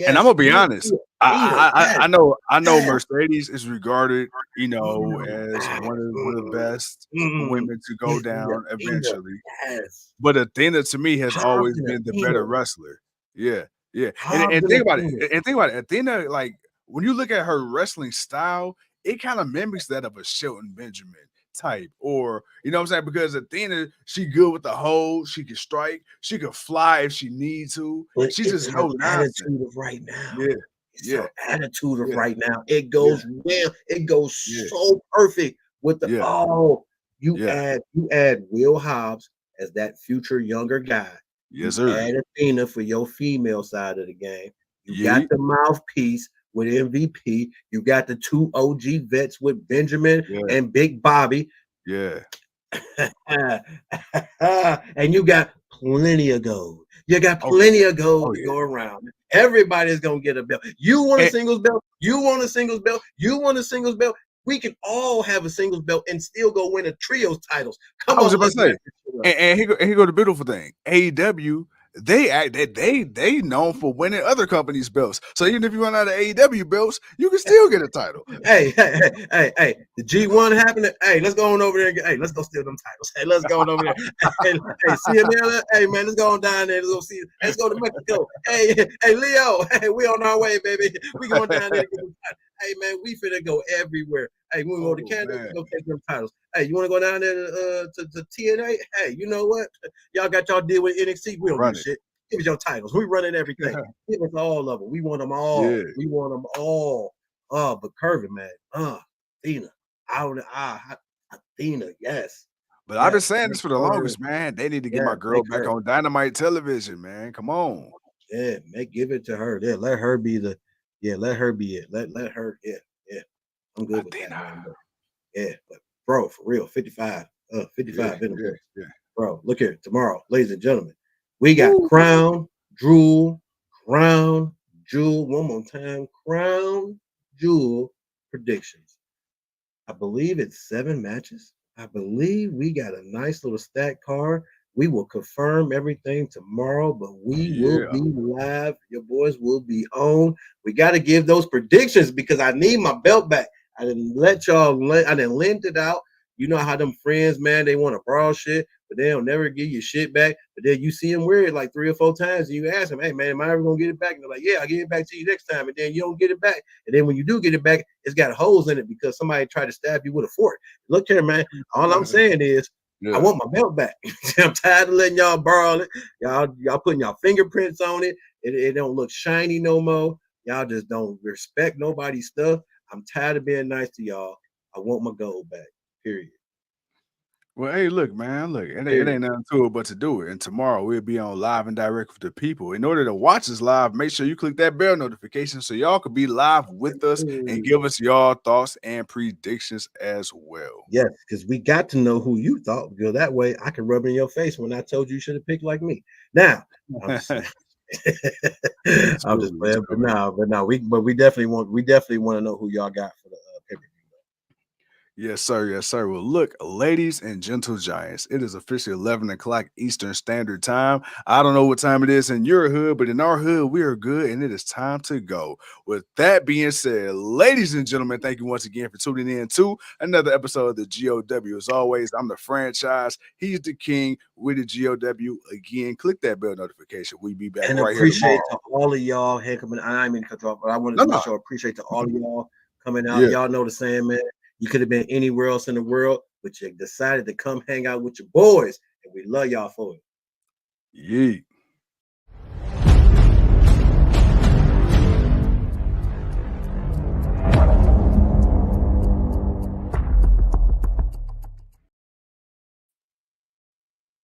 And I'm Yes, gonna be give honest. me Athena. Yes, I know yes. Mercedes is regarded, as one of the best women to go Give me down Athena. eventually. Yes. But Athena to me has Hobbs always and been the better Athena. wrestler. Yeah, yeah. And Hobbs and and think about it. Athena. And think about it. Athena, like when you look at her wrestling style, it kind of mimics that of a Shelton Benjamin type, or you know what I'm saying? Because Athena, she good with the hold, she can strike, she can fly if she needs to. But She's it's just her no nonsense. attitude of right now. Yeah, It's yeah, her attitude of yeah, right now. It yeah, goes well. It goes yeah, so perfect with the yeah, you yeah. add Will Hobbs as that future younger guy. Yes, You sir. add Athena for your female side of the game. You got Yeah, the mouthpiece with MVP. You got the two OG vets with Benjamin yeah, and Big Bobby. yeah. And you got plenty of gold. You got Oh yeah. plenty of gold Oh to yeah. go around. Everybody's gonna get a belt. You want a And singles belt? You want a singles belt? You want a singles belt? We can all have a singles belt and still go win a trios titles. Come I was on, about let's to say, mess this shit up. and here go the beautiful thing. AEW, they known for winning other companies' belts. So even if you run out of AEW belts, you can still get a title. Hey, the G1 happening. Hey, let's go on over there. Hey, let's go steal them titles. Hey, let's go on over there. Hey, CML. Hey, man, let's go on down there. Let's go see. Let's go to Mexico. Hey, Leo. Hey, we on our way, baby. We going down there to get them titles. Hey, man, we finna go everywhere. Hey, we go to Oh Canada. man. We go take them titles. Hey, you want to go down there to TNA? Hey, you know what? Y'all got y'all deal with NXT. We don't give Run a it. shit. Give us your titles. We running everything. Give us all of them. We want them all. Yeah. We want them all. But Curvin, man. Athena. Athena, yes. But I've been Yes. saying this for the Her. longest, man. They need to get Yeah, my girl make back her. on Dynamite television, man. Come on. Yeah, give it to her. Yeah, let her be the. Yeah, let her be it. Let her. Yeah. I'm good with that, Athena. man. But, yeah, but bro, for real, 55. 55 in the books. Yeah. Bro, look here. Tomorrow, ladies and gentlemen, we got Woo. Crown Jewel. One more time. Crown Jewel predictions. I believe it's 7 matches. I believe we got a nice little stack card. We will confirm everything tomorrow, but we will Yeah. be live. Your boys will be on. We got to give those predictions because I need my belt back. I didn't let y'all, I didn't lend it out. You know how them friends, man, they want to borrow shit, but they'll never give you shit back. But then you see them wear it like 3 or 4 times, and you ask them, hey, man, am I ever going to get it back? And they're like, yeah, I'll get it back to you next time. And then you don't get it back. And then when you do get it back, it's got holes in it because somebody tried to stab you with a fork. Look here, man. All I'm saying is, I want my belt back. I'm tired of letting y'all borrow it. Y'all putting y'all fingerprints on it. It don't look shiny no more. Y'all just don't respect nobody's stuff. I'm tired of being nice to y'all. I want my gold back. Period. Well, hey, look, man, look, it ain't nothing to it but to do it. And tomorrow we'll be on live and direct with the people. In order to watch us live, make sure you click that bell notification so y'all could be live with us and give us your thoughts and predictions as well. Yes, because we got to know who you thought, because that way I can rub in your face when I told you should have picked like me. Now, I'm just saying. I'm just playing, but no, we definitely want to know who y'all got for the pay-per-view. Yes, sir. Yes, sir. Well, look, ladies and gentle giants, it is officially 11 o'clock Eastern Standard Time. I don't know what time it is in your hood, but in our hood, we are good, and it is time to go. With that being said, ladies and gentlemen, thank you once again for tuning in to another episode of the GOW. As always, I'm the franchise. He's the king with the GOW. Again, click that bell notification. We'll be back And right here appreciate tomorrow. to all of y'all. Hey, coming, I didn't mean to cut you off, but I wanted to make sure appreciate to all of y'all coming out. Yeah. Y'all know the saying, man. You could have been anywhere else in the world, but you decided to come hang out with your boys, and we love y'all for it. Yeet.